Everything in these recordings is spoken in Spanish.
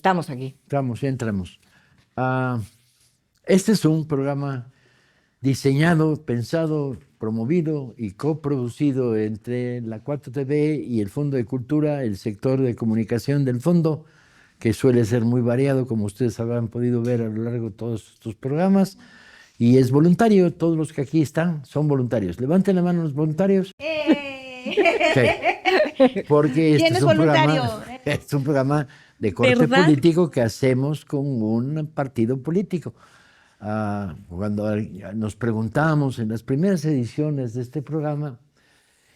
Estamos aquí. Ya entramos. Este es un programa diseñado, pensado, promovido y coproducido entre la 4TV y el Fondo de Cultura, el sector de comunicación del fondo, que suele ser muy variado, como ustedes habrán podido ver a lo largo de todos estos programas, y es voluntario. Todos los que aquí están son voluntarios. Levanten la mano los voluntarios. Sí. Porque ¿Quién es voluntario? Es un programa de corte ¿Verdad? político que hacemos con un partido político. Cuando nos preguntamos en las primeras ediciones de este programa,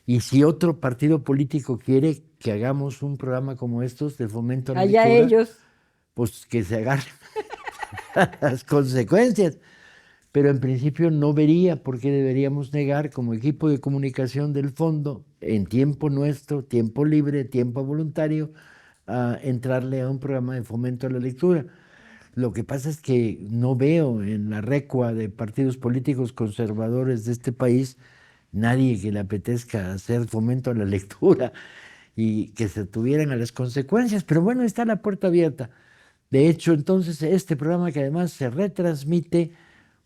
y si otro partido político quiere que hagamos un programa como estos de fomento a la Allá lectura, ellos. pues que se agarren las consecuencias. Pero en principio no vería por qué deberíamos negar, como equipo de comunicación del fondo, en tiempo nuestro, tiempo libre, tiempo voluntario, a entrarle a un programa de fomento a la lectura. Lo que pasa es que no veo en la recua de partidos políticos conservadores de este país nadie que le apetezca hacer fomento a la lectura y que se tuvieran a las consecuencias. Pero bueno, está la puerta abierta. De hecho, entonces, este programa, que además se retransmite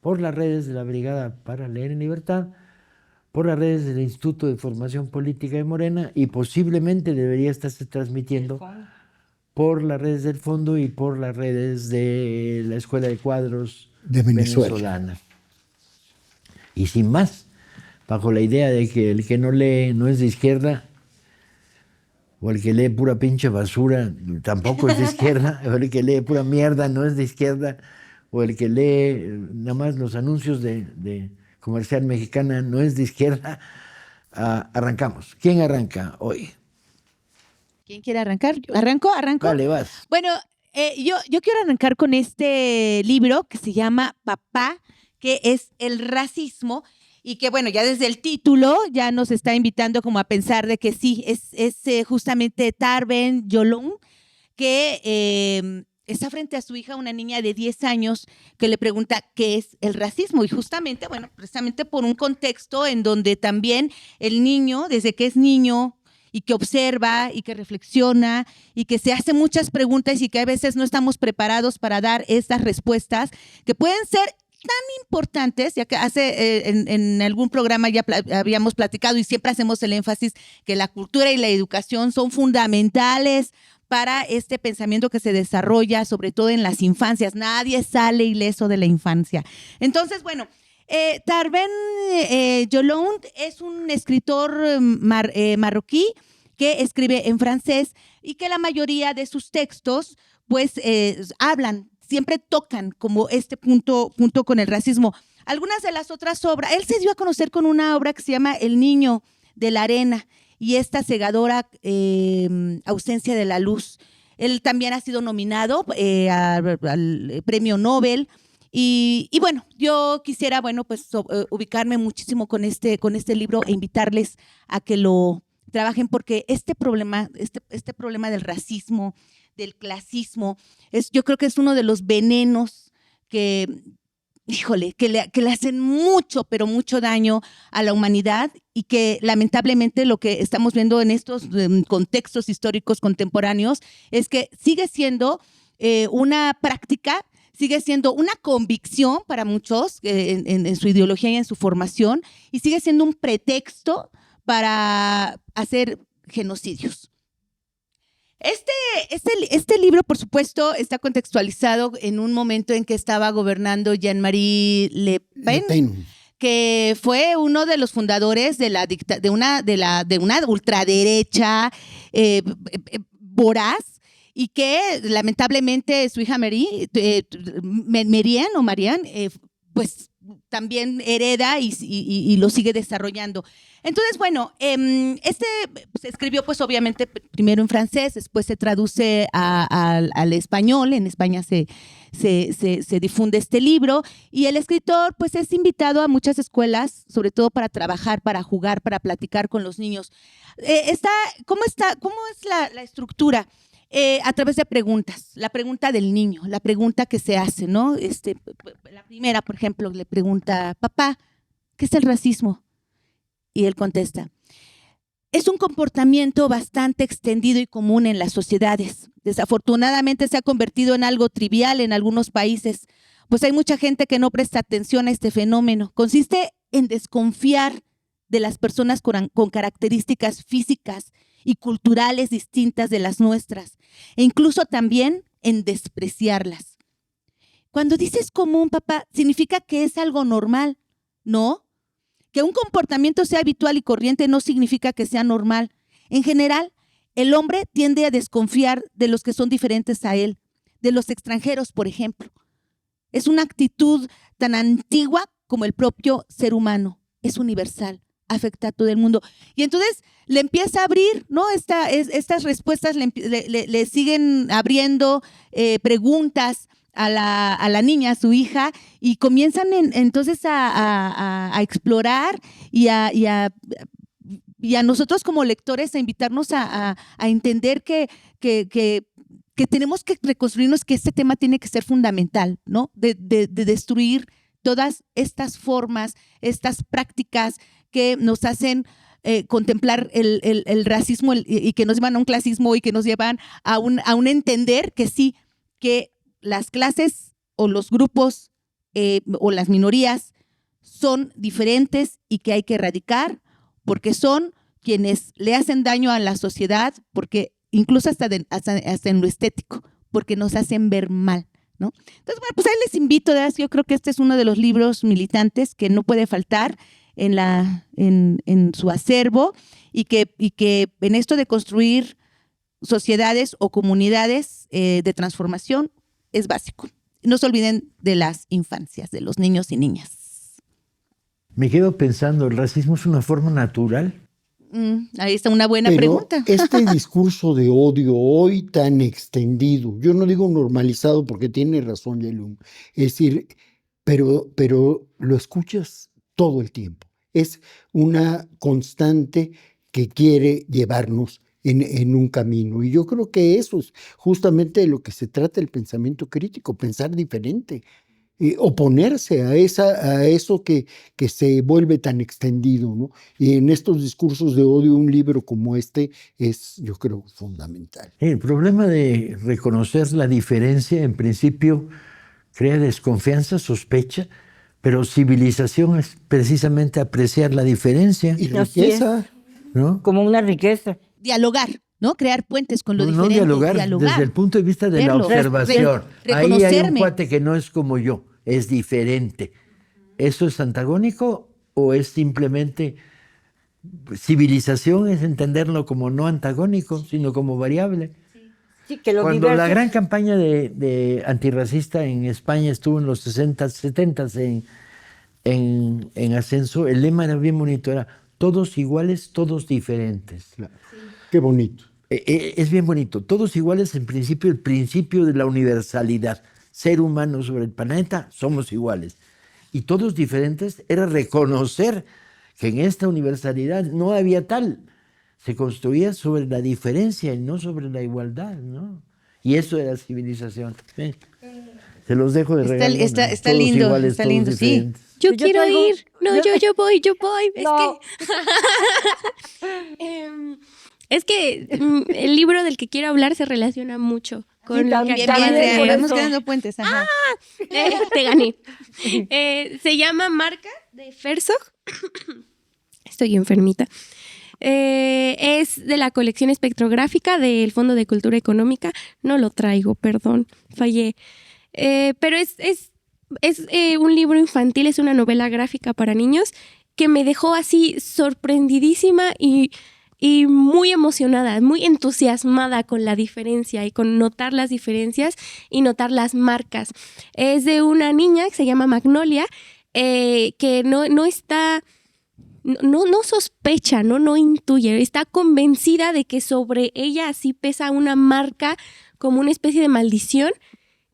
por las redes de la Brigada para Leer en Libertad, por las redes del Instituto de Formación Política de Morena, y posiblemente debería estarse transmitiendo por las redes del fondo y por las redes de la Escuela de Cuadros de Venezuela. venezolana. Y sin más, bajo la idea de que el que no lee no es de izquierda, o el que lee pura pinche basura tampoco es de izquierda, o el que lee pura mierda no es de izquierda, o el que lee nada más los anuncios de Comercial Mexicana no es de izquierda. Arrancamos. ¿Quién arranca hoy? ¿Quién quiere arrancar? ¿Arranco? Vale, vas. Bueno, yo quiero arrancar con este libro que se llama Papá, que es el racismo, y que bueno, ya desde el título ya nos está invitando como a pensar de que sí, es justamente Tarben Yolong, que está frente a su hija, una niña de 10 años, que le pregunta qué es el racismo. Y justamente, bueno, precisamente por un contexto en donde también el niño, desde que es niño, y que observa y que reflexiona y que se hace muchas preguntas y que a veces no estamos preparados para dar estas respuestas que pueden ser tan importantes, ya que en algún programa ya habíamos platicado y siempre hacemos el énfasis que la cultura y la educación son fundamentales para este pensamiento que se desarrolla, sobre todo en las infancias. Nadie sale ileso de la infancia. Entonces, bueno, Tarben Yolong es un escritor marroquí que escribe en francés y que la mayoría de sus textos pues hablan, siempre tocan como este punto con el racismo. Algunas de las otras obras, él se dio a conocer con una obra que se llama El niño de la arena y esta cegadora ausencia de la luz. Él también ha sido nominado al premio Nobel. Y bueno, yo quisiera, bueno, pues ubicarme muchísimo con este libro e invitarles a que lo trabajen, porque este problema del racismo, del clasismo, yo creo que es uno de los venenos que, híjole, que le hacen mucho, pero mucho daño a la humanidad, y que lamentablemente lo que estamos viendo en estos contextos históricos contemporáneos es que sigue siendo una práctica, sigue siendo una convicción para muchos en su ideología y en su formación, y sigue siendo un pretexto para hacer genocidios. Este libro, por supuesto, está contextualizado en un momento en que estaba gobernando Jean-Marie Le Pen, que fue uno de los fundadores de una ultraderecha voraz, y que lamentablemente su hija Marianne, pues también hereda y lo sigue desarrollando. Entonces, bueno, se escribió pues obviamente primero en francés, después se traduce al español. En España se difunde este libro, y el escritor pues es invitado a muchas escuelas, sobre todo para trabajar, para jugar, para platicar con los niños. ¿Cómo es la estructura? A través de preguntas, la pregunta del niño, la pregunta que se hace, ¿no? La primera, por ejemplo, le pregunta: papá, ¿qué es el racismo? Y él contesta: es un comportamiento bastante extendido y común en las sociedades. Desafortunadamente se ha convertido en algo trivial en algunos países, pues hay mucha gente que no presta atención a este fenómeno. Consiste en desconfiar de las personas con características físicas y culturales distintas de las nuestras, e incluso también en despreciarlas. Cuando dices común, papá, significa que es algo normal, ¿no? Que un comportamiento sea habitual y corriente no significa que sea normal. En general, el hombre tiende a desconfiar de los que son diferentes a él, de los extranjeros, por ejemplo. Es una actitud tan antigua como el propio ser humano. Es universal, afecta a todo el mundo. Y entonces le empieza a abrir, ¿no? Estas respuestas le siguen abriendo preguntas a la niña, a su hija, y comienzan entonces a explorar y a nosotros como lectores a invitarnos a entender que tenemos que reconstruirnos, que este tema tiene que ser fundamental, ¿no? De destruir todas estas formas, estas prácticas que nos hacen contemplar el racismo y que nos llevan a un clasismo y que nos llevan a un entender que sí, que las clases o los grupos o las minorías son diferentes y que hay que erradicar porque son quienes le hacen daño a la sociedad, porque incluso hasta en lo estético, porque nos hacen ver mal, ¿no? Entonces, bueno, pues ahí les invito, ¿verdad? Yo creo que este es uno de los libros militantes que no puede faltar en su acervo y que en esto de construir sociedades o comunidades de transformación es básico. No se olviden de las infancias, de los niños y niñas. Me quedo pensando, ¿el racismo es una forma natural? Ahí está una buena Pero pregunta. este discurso de odio hoy tan extendido, yo no digo normalizado porque tiene razón Yelum, es decir, pero lo escuchas todo el tiempo. Es una constante que quiere llevarnos en un camino. Y yo creo que eso es justamente de lo que se trata el pensamiento crítico, pensar diferente. Oponerse a eso que se vuelve tan extendido, ¿no? Y en estos discursos de odio, un libro como este es, yo creo, fundamental. El problema de reconocer la diferencia, en principio, crea desconfianza, sospecha, pero civilización es precisamente apreciar la diferencia. Y Así es. riqueza, ¿no? Como una riqueza. Dialogar, ¿no? Crear puentes con lo No diferente. dialogar desde el punto de vista de la Verlo, observación. Ahí hay un reconocerme. cuate que no es como yo, es diferente. ¿Eso es antagónico o es simplemente civilización? Es entenderlo como no antagónico, sino como variable. Sí, que lo Cuando la diverso- gran campaña de antirracista en España estuvo en los 60, 70 en ascenso, el lema era bien bonito, era todos iguales, todos diferentes. claro. Qué bonito. Es bien bonito, todos iguales en principio, el principio de la universalidad. Ser humano sobre el planeta, somos iguales. Y todos diferentes era reconocer que en esta universalidad no había tal. Se construía sobre la diferencia y no sobre la igualdad, ¿no? Y eso era civilización. Sí. Se los dejo de regalo. Está Todos lindo, iguales, está todos lindo, sí. diferentes. Yo Yo quiero traigo- ir. No, yo voy. Es No. es que el libro del que quiero hablar se relaciona mucho con Sí, lo que también, Bien, acabas bien, de por bien, eso. vamos creando puentes. Ajá. Te gané. Se llama Marca de Herzog. Estoy enfermita. Es de la colección espectrográfica del Fondo de Cultura Económica. No lo traigo, perdón, fallé. Pero es un libro infantil, es una novela gráfica para niños que me dejó así sorprendidísima y muy emocionada, muy entusiasmada con la diferencia y con notar las diferencias y notar las marcas. Es de una niña que se llama Magnolia, que no está... No sospecha, no intuye, está convencida de que sobre ella así pesa una marca como una especie de maldición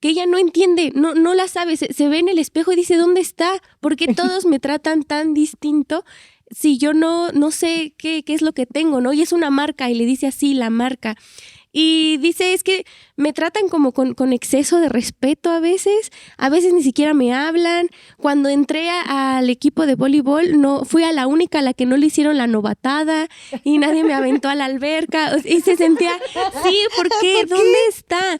que ella no entiende, no la sabe, se ve en el espejo y dice, ¿dónde está? ¿Por qué todos me tratan tan distinto si yo no sé qué es lo que tengo, ¿no? Y es una marca y le dice así la marca. Y dice, es que me tratan como con exceso de respeto a veces ni siquiera me hablan. Cuando entré al equipo de voleibol, no fui a la única a la que no le hicieron la novatada y nadie me aventó a la alberca. Y se sentía, sí, ¿por qué? ¿Dónde está?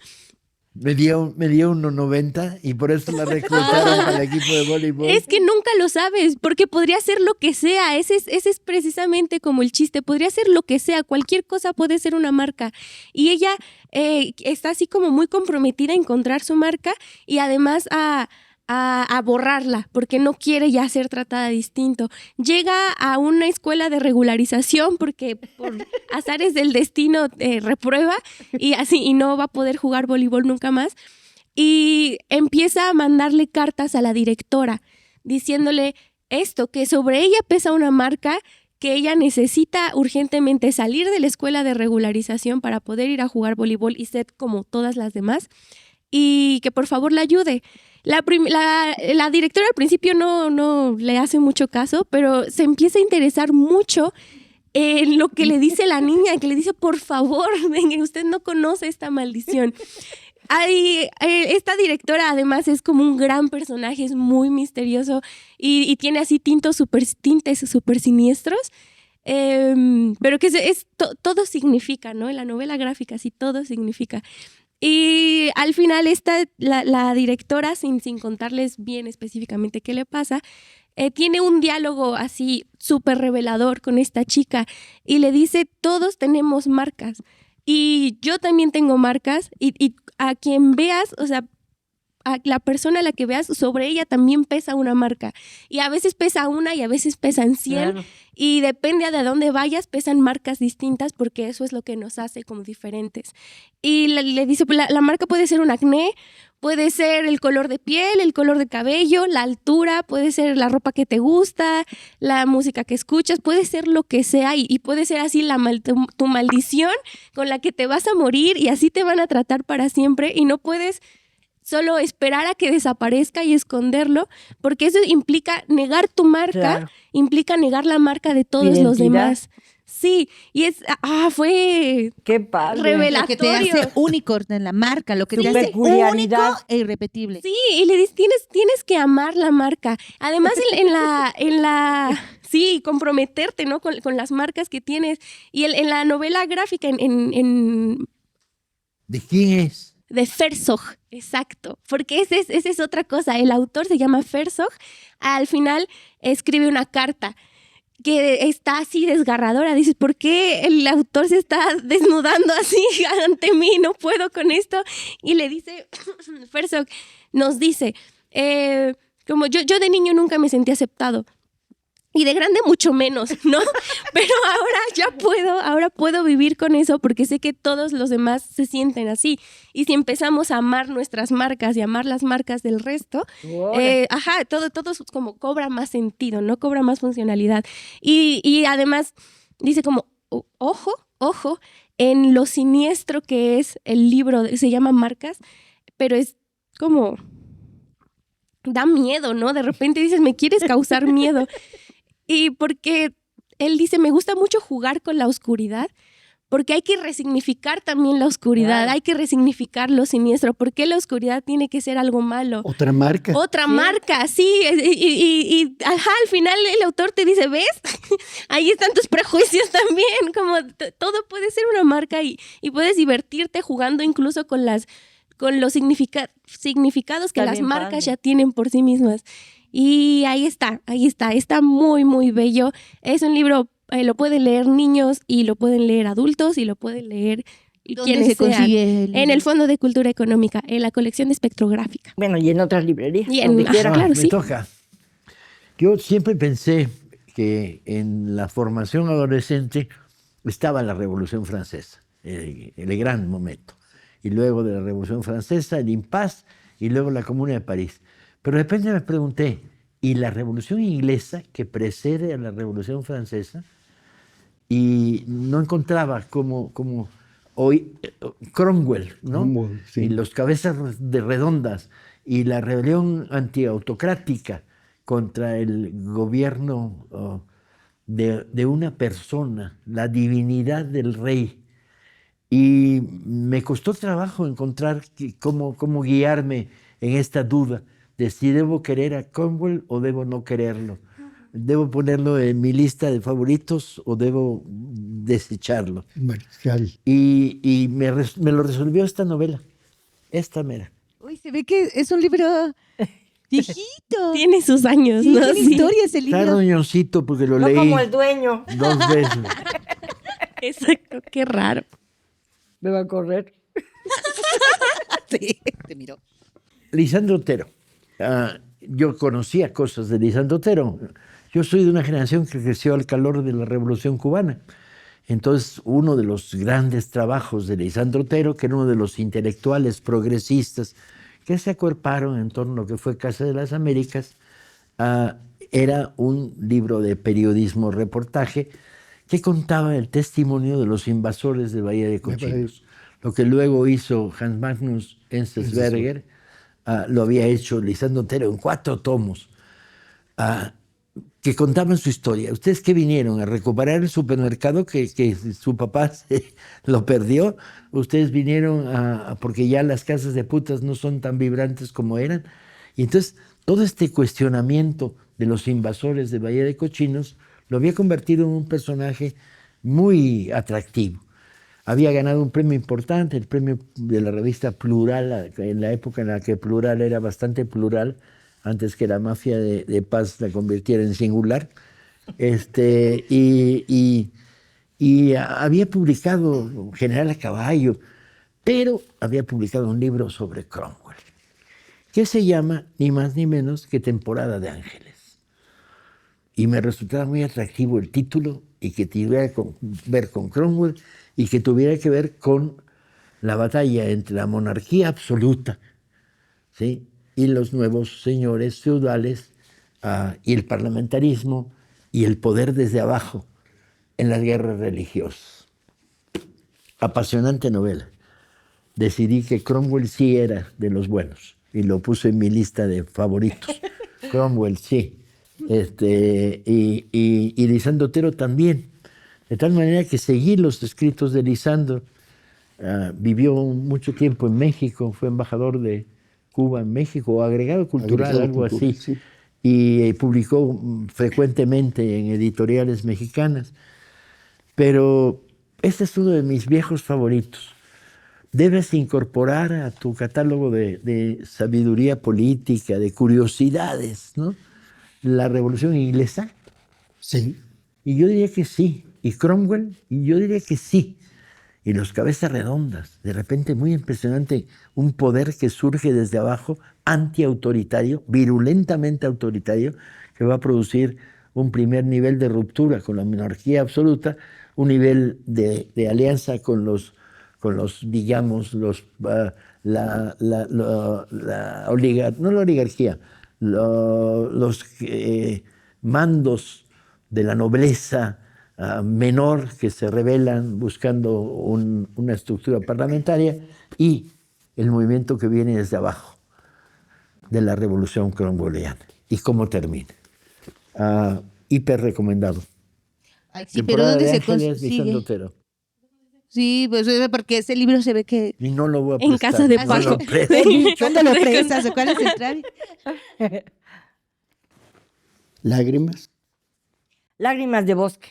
Medía 1,90 y por eso la reclutaron para el equipo de voleibol. Es que nunca lo sabes, porque podría ser lo que sea. Ese es precisamente como el chiste. Podría ser lo que sea, cualquier cosa puede ser una marca. Y ella está así como muy comprometida a encontrar su marca y además a borrarla, porque no quiere ya ser tratada distinto. Llega a una escuela de regularización porque por azares del destino reprueba y no va a poder jugar voleibol nunca más. Y empieza a mandarle cartas a la directora diciéndole esto, que sobre ella pesa una marca, que ella necesita urgentemente salir de la escuela de regularización para poder ir a jugar voleibol y ser como todas las demás, y que por favor la ayude. La directora al principio no le hace mucho caso, pero se empieza a interesar mucho en lo que le dice la niña, que le dice, por favor, venga, usted no conoce esta maldición. Esta directora además es como un gran personaje, es muy misterioso y tiene así tintes súper siniestros, pero que todo significa, ¿no? En la novela gráfica sí todo significa. Y al final la directora, sin contarles bien específicamente qué le pasa, tiene un diálogo así súper revelador con esta chica y le dice, todos tenemos marcas y yo también tengo marcas y a quien veas, o sea, a la persona a la que veas, sobre ella también pesa una marca. Y a veces pesa una y a veces pesan 100. Claro. Y depende de dónde vayas, pesan marcas distintas porque eso es lo que nos hace como diferentes. Y le dice, la marca puede ser un acné, puede ser el color de piel, el color de cabello, la altura, puede ser la ropa que te gusta, la música que escuchas, puede ser lo que sea y puede ser así tu maldición con la que te vas a morir y así te van a tratar para siempre y no puedes solo esperar a que desaparezca y esconderlo, porque eso implica negar tu marca, claro. Implica negar la marca de todos los demás. Sí, y fue qué padre. Revelatorio. Lo que te hace único en la marca, lo que te hace único e irrepetible. Sí, y le dices, tienes que amar la marca. Además, sí, comprometerte, ¿no? Con las marcas que tienes. Y en la novela gráfica, ¿De quién es? De Herzog, exacto, porque esa es otra cosa. El autor se llama Herzog. Al final escribe una carta que está así desgarradora. Dices, ¿por qué el autor se está desnudando así ante mí? No puedo con esto. Y le dice, Herzog nos dice, como yo de niño nunca me sentí aceptado. Y de grande mucho menos, ¿no? Pero ahora puedo vivir con eso porque sé que todos los demás se sienten así. Y si empezamos a amar nuestras marcas y amar las marcas del resto, todo como cobra más sentido, ¿no? Cobra más funcionalidad. Y además dice como, ojo, en lo siniestro que es el libro, se llama Marcas, pero es como, da miedo, ¿no? De repente dices, me quieres causar miedo. Y porque él dice, me gusta mucho jugar con la oscuridad, porque hay que resignificar también la oscuridad, hay que resignificar lo siniestro. ¿Por qué la oscuridad tiene que ser algo malo? Otra marca. Otra marca, sí. Y al final el autor te dice, ¿ves? Ahí están tus prejuicios también. Como todo puede ser una marca y puedes divertirte jugando incluso con los significados que también las marcas ya tienen por sí mismas. Y ahí está muy, muy bello. Es un libro, lo pueden leer niños y lo pueden leer adultos y lo pueden leer quienes se consigue en el Fondo de Cultura Económica, en la colección espectrográfica. Bueno, y en otras librerías. Claro, me sí. toca. Yo siempre pensé que en la formación adolescente estaba la Revolución Francesa, el gran momento. Y luego de la Revolución Francesa, el impasse, y luego la Comuna de París. Pero de repente me pregunté, ¿y la Revolución Inglesa que precede a la Revolución Francesa? Y no encontraba como hoy Cromwell, ¿no? Sí. Y los cabezas de redondas, y la rebelión antiautocrática contra el gobierno de una persona, la divinidad del rey. Y me costó trabajo encontrar cómo guiarme en esta duda de si debo querer a Cromwell o debo no quererlo. ¿Debo ponerlo en mi lista de favoritos o debo desecharlo? Mariscal. Y me lo resolvió esta novela, esta mera. Uy, se ve que es un libro viejito. Tiene sus años, Sí, ¿no? tiene Sí. historia ese Está libro. roñoncito porque lo No leí como el dueño. 2 veces. Exacto, qué raro. Me va a correr. Sí, te miró. Lisandro Otero. Yo conocía cosas de Lisandro Otero. Yo soy de una generación que creció al calor de la Revolución Cubana. Entonces, uno de los grandes trabajos de Lisandro Otero, que era uno de los intelectuales progresistas que se acuerparon en torno a lo que fue Casa de las Américas, era un libro de periodismo-reportaje que contaba el testimonio de los invasores de Bahía de Cochinos. Lo que luego hizo Hans Magnus Enzensberger, lo había hecho Lisandro Otero en 4 tomos, que contaban su historia. ¿Ustedes qué vinieron? ¿A recuperar el supermercado que su papá lo perdió? ¿Ustedes vinieron porque ya las casas de putas no son tan vibrantes como eran? Y entonces todo este cuestionamiento de los invasores de Bahía de Cochinos lo había convertido en un personaje muy atractivo. Había ganado un premio importante, el premio de la revista Plural, en la época en la que Plural era bastante plural, antes que la mafia de Paz la convirtiera en singular. Y había publicado General a Caballo, pero había publicado un libro sobre Cromwell, que se llama ni más ni menos que Temporada de Ángeles. Y me resultaba muy atractivo el título y que tuviera que ver con Cromwell y que tuviera que ver con la batalla entre la monarquía absoluta, ¿sí?, y los nuevos señores feudales, y el parlamentarismo y el poder desde abajo en las guerras religiosas. Apasionante novela. Decidí que Cromwell sí era de los buenos y lo puse en mi lista de favoritos. Cromwell sí. Y Lisandro Otero también. De tal manera que seguí los escritos de Lisandro. Vivió mucho tiempo en México, fue embajador de Cuba en México, o agregado cultural, Agregado algo cultural, así. sí. Y publicó frecuentemente en editoriales mexicanas. Pero este es uno de mis viejos favoritos. Debes incorporar a tu catálogo de sabiduría política, de curiosidades, ¿no?, la Revolución Inglesa. Sí. Y yo diría que sí. Y Cromwell, y yo diría que sí. Y los cabezas redondas, de repente muy impresionante, un poder que surge desde abajo, antiautoritario, virulentamente autoritario, que va a producir un primer nivel de ruptura con la monarquía absoluta, un nivel de alianza con los digamos, no la oligarquía, los mandos de la nobleza menor que se rebelan buscando una estructura parlamentaria, y el movimiento que viene desde abajo de la revolución cromwelliana. ¿Y cómo termina? Hiper recomendado. Ay, sí, pero Temporada ¿dónde de se Ángeles, Lisandro consigue? Otero. Sí, pues porque ese libro se ve que... Y no lo voy a En prestar. casa de no Paco. lo presto. ¿Cuándo lo prestas o cuál es el trámite? Lágrimas. Lágrimas de Bosque.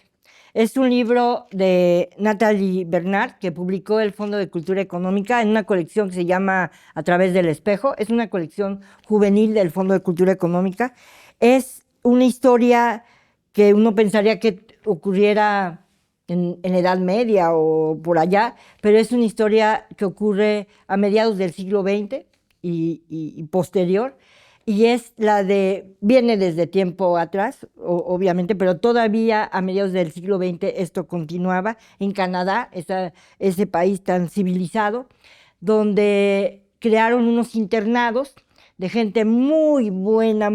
Es un libro de Nathalie Bernard que publicó el Fondo de Cultura Económica en una colección que se llama A través del espejo. Es una colección juvenil del Fondo de Cultura Económica. Es una historia que uno pensaría que ocurriera en la Edad Media o por allá, pero es una historia que ocurre a mediados del siglo XX y posterior. Y es viene desde tiempo atrás, obviamente, pero todavía a mediados del siglo XX esto continuaba en Canadá, ese país tan civilizado, donde crearon unos internados de gente muy buena,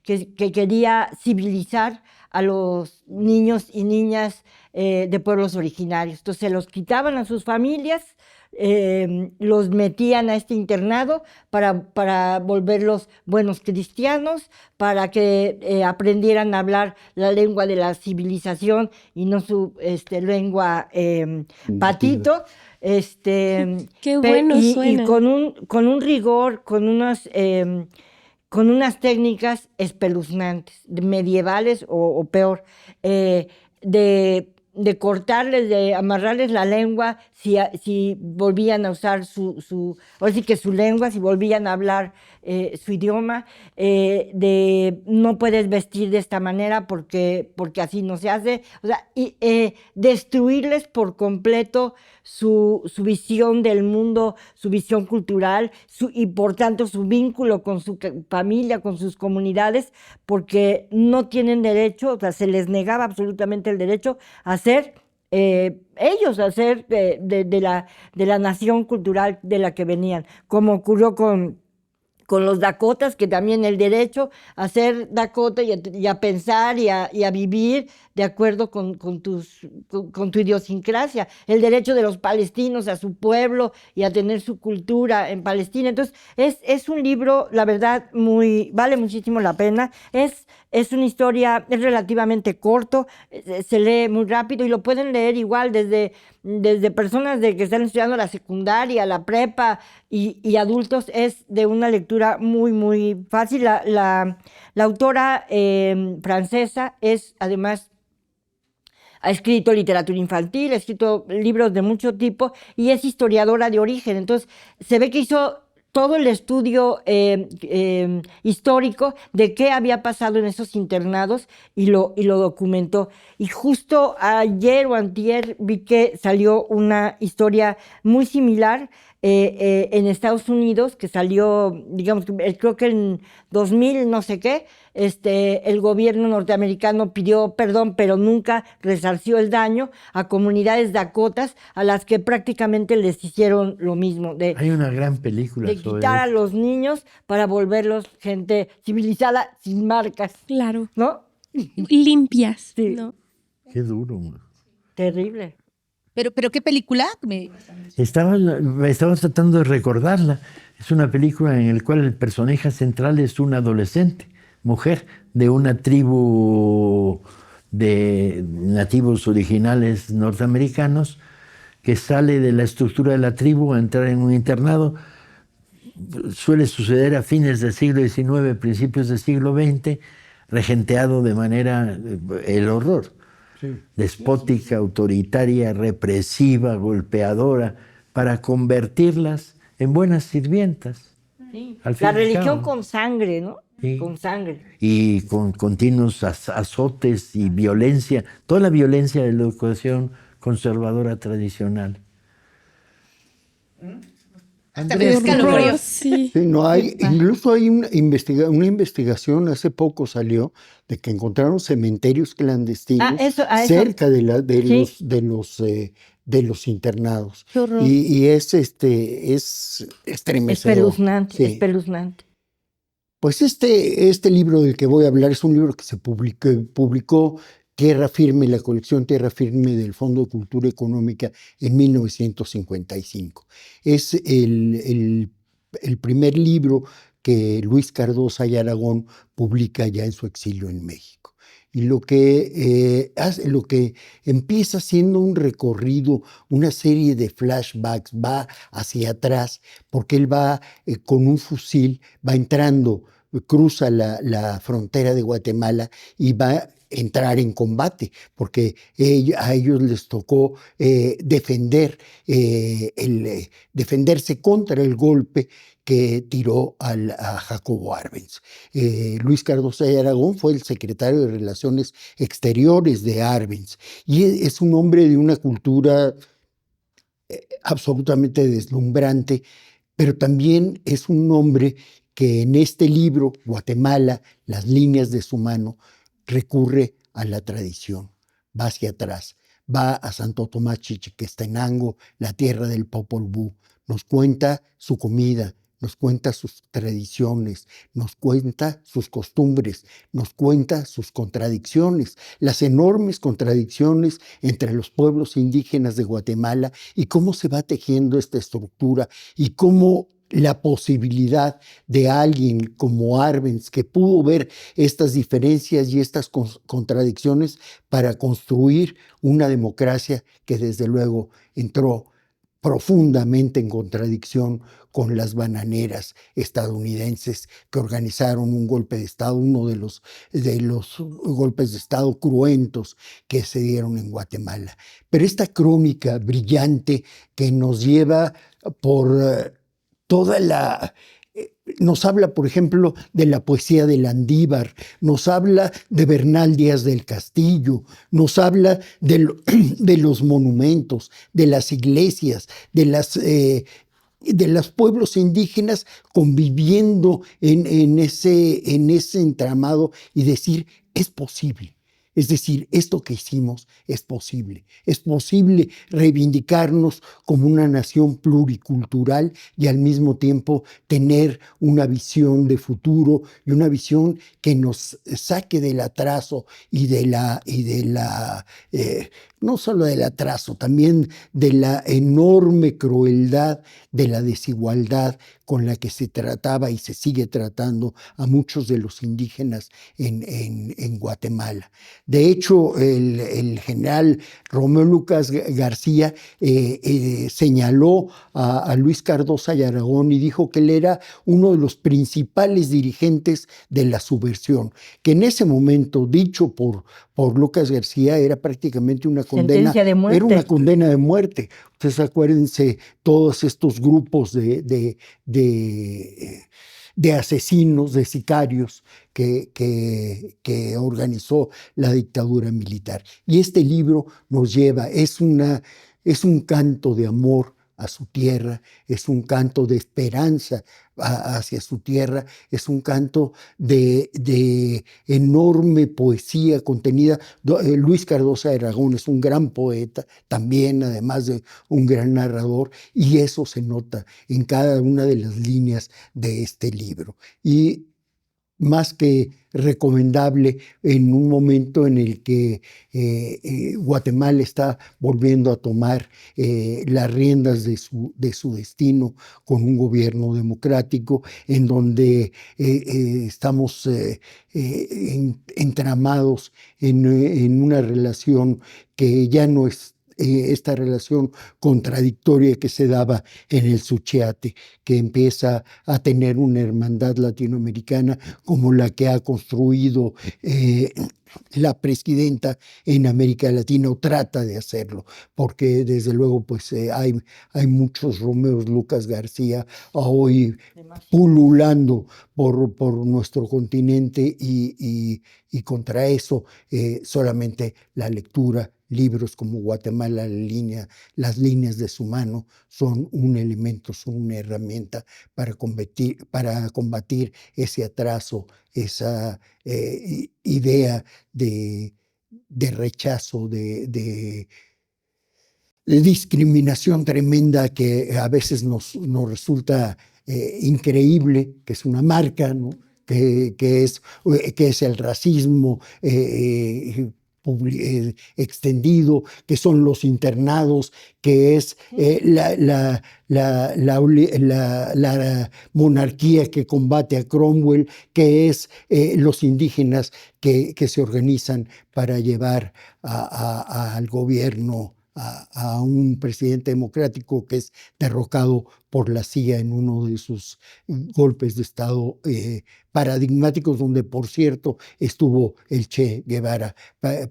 que quería civilizar a los niños y niñas de pueblos originarios. Entonces se los quitaban a sus familias, los metían a este internado para volverlos buenos cristianos, para que aprendieran a hablar la lengua de la civilización y no su lengua patito. Qué bueno y suena. con un rigor, con unas técnicas espeluznantes, medievales o peor, de cortarles, de amarrarles la lengua si volvían a usar ahora sí que su lengua, si volvían a hablar su idioma, de no puedes vestir de esta manera porque así no se hace, o sea, y destruirles por completo su visión del mundo, su visión cultural y por tanto su vínculo con su familia, con sus comunidades, porque no tienen derecho, o sea, se les negaba absolutamente el derecho a ser ellos, a ser de la nación cultural de la que venían, como ocurrió con los dakotas, que también el derecho a ser dakota y a pensar y a vivir de acuerdo con tu idiosincrasia, el derecho de los palestinos a su pueblo y a tener su cultura en Palestina. Entonces, es un libro, la verdad, vale muchísimo la pena. Es una historia, es relativamente corto, se lee muy rápido y lo pueden leer igual desde personas que están estudiando la secundaria, la prepa y adultos. Es de una lectura muy, muy fácil. La autora francesa es además... Ha escrito literatura infantil, ha escrito libros de mucho tipo y es historiadora de origen. Entonces, se ve que hizo todo el estudio histórico de qué había pasado en esos internados y lo documentó. Y justo ayer o antier vi que salió una historia muy similar en Estados Unidos, que salió, digamos, creo que en 2000 no sé qué, el gobierno norteamericano pidió perdón, pero nunca resarció el daño a comunidades dakotas a las que prácticamente les hicieron lo mismo, Hay una gran película de sobre quitar a eso. los niños para volverlos gente civilizada sin marcas, Claro. ¿no? Limpias, Sí. ¿no? Qué duro. Man. Terrible. Pero ¿qué película? Estaba tratando de recordarla. Es una película en la cual el personaje central es una adolescente, mujer, de una tribu de nativos originales norteamericanos que sale de la estructura de la tribu a entrar en un internado. Suele suceder a fines del siglo XIX, principios del siglo XX, regenteado de manera el horror. Sí. Despótica, autoritaria, represiva, golpeadora, para convertirlas en buenas sirvientas. Sí. Al fin La y al religión cabo. con sangre, ¿no? Sí. Con sangre. Y con continuos azotes y violencia, toda la violencia de la educación conservadora tradicional. Andrés, escalofríos. Sí. Sí, incluso hay una investigación, hace poco salió, de que encontraron cementerios clandestinos cerca de los internados. Qué horror. Y es estremecedor. Espeluznante, Sí. espeluznante. Pues este libro del que voy a hablar es un libro que se publicó Tierra Firme, la colección Tierra Firme del Fondo de Cultura Económica en 1955. Es el primer libro que Luis Cardosa y Aragón publica ya en su exilio en México. Y lo que empieza siendo un recorrido, una serie de flashbacks, va hacia atrás, porque él va con un fusil, va entrando, cruza la frontera de Guatemala y va a entrar en combate, porque a ellos les tocó defenderse contra el golpe que tiró a Jacobo Arbenz. Luis Cardosa y Aragón fue el secretario de Relaciones Exteriores de Arbenz y es un hombre de una cultura absolutamente deslumbrante, pero también es un hombre que en este libro, Guatemala, las líneas de su mano, recurre a la tradición, va hacia atrás, va a Santo Tomás Chichiquestenango, la tierra del Popol Vuh, nos cuenta su comida, nos cuenta sus tradiciones, nos cuenta sus costumbres, nos cuenta sus contradicciones, las enormes contradicciones entre los pueblos indígenas de Guatemala y cómo se va tejiendo esta estructura y cómo la posibilidad de alguien como Arbenz, que pudo ver estas diferencias y estas contradicciones para construir una democracia que desde luego entró profundamente en contradicción con las bananeras estadounidenses que organizaron un golpe de Estado, uno de los golpes de Estado cruentos que se dieron en Guatemala. Pero esta crónica brillante que nos lleva por toda la... Nos habla, por ejemplo, de la poesía de Landívar, nos habla de Bernal Díaz del Castillo, nos habla de los monumentos, de las iglesias, de los pueblos indígenas conviviendo en ese entramado y decir, es posible. Es decir, esto que hicimos es posible. Es posible reivindicarnos como una nación pluricultural y al mismo tiempo tener una visión de futuro y una visión que nos saque del atraso y no solo del atraso, también de la enorme crueldad de la desigualdad con la que se trataba y se sigue tratando a muchos de los indígenas en Guatemala. De hecho, el general Romeo Lucas García señaló a Luis Cardosa y Aragón y dijo que él era uno de los principales dirigentes de la subversión, que en ese momento, dicho por Lucas García, era prácticamente una condena. Sentencia de muerte. Era una condena de muerte. Entonces acuérdense todos estos grupos de asesinos, de sicarios que organizó la dictadura militar. Y este libro nos lleva, es un canto de amor a su tierra, es un canto de esperanza hacia su tierra, es un canto de enorme poesía contenida. Luis Cardosa de Aragón es un gran poeta, también además de un gran narrador, y eso se nota en cada una de las líneas de este libro. Y más que recomendable en un momento en el que Guatemala está volviendo a tomar las riendas de su destino con un gobierno democrático, en donde estamos entramados en una relación que ya no es esta relación contradictoria que se daba en el Suchiate, que empieza a tener una hermandad latinoamericana como la que ha construido la presidenta en América Latina, o trata de hacerlo, porque desde luego pues hay muchos Romeos Lucas García hoy pululando por nuestro continente y contra eso solamente la lectura, libros como Guatemala, las líneas de su mano son un elemento, son una herramienta para combatir ese atraso, esa idea de rechazo, de discriminación tremenda que a veces nos resulta increíble, que es una marca, ¿no? que es el racismo extendido, que son los internados, que es la monarquía que combate a Cromwell, que es los indígenas que se organizan para llevar al gobierno a un presidente democrático que es derrocado por la CIA en uno de sus golpes de Estado paradigmáticos, donde por cierto estuvo el Che Guevara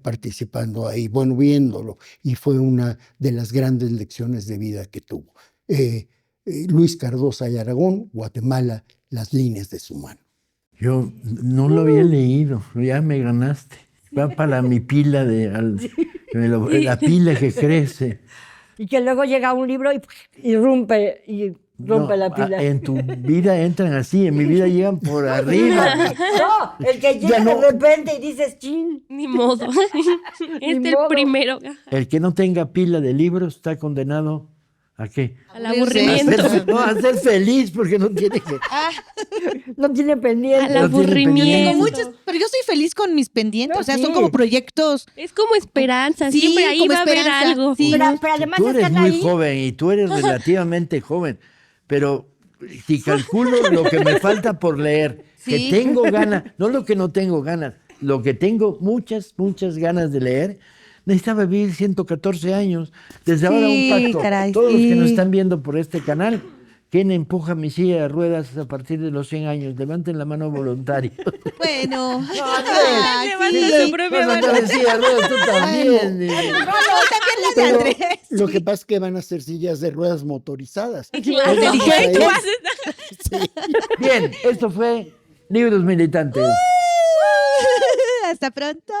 participando ahí, bueno, viéndolo, y fue una de las grandes lecciones de vida que tuvo. Luis Cardosa y Aragón, Guatemala, las líneas de su mano. Yo no lo había leído, ya me ganaste. Va para mi pila la pila que crece. Y que luego llega un libro y rompe la pila. En tu vida entran así, en mi vida llegan por arriba. No, el que llega de repente y dices, chin. Ni modo. Ni El modo. primero. El que no tenga pila de libros está condenado ¿A qué? Al A aburrimiento. A ser feliz porque no tiene que... No tiene pendiente. Al No tiene aburrimiento. Tengo muchos, pero yo soy feliz con mis pendientes. No, O sea, sí. son como proyectos. Es como esperanza, Sí, siempre ahí como va a haber esperanza, algo. sí. Pero además Tú eres están muy ahí. joven y tú eres relativamente joven, pero si calculo lo que me falta por leer, que Sí. tengo ganas, no lo que no tengo ganas, lo que tengo muchas ganas de leer, necesitaba vivir 114 años. Desde ahora un Sí, pacto. caray, Todos los que nos sí. están viendo por este canal, ¿quién empuja mi silla de ruedas a partir de los 100 años? Levanten la mano voluntario. Bueno. Andrés, Levanta su propia vas a mano. andar en silla de ruedas tú también. No, también las de Pero Andrés. lo que pasa es que van a ser sillas de ruedas motorizadas. Claro. Entonces, vamos a ir- Inteligente. Bien, esto fue Libros Militantes. Hasta pronto.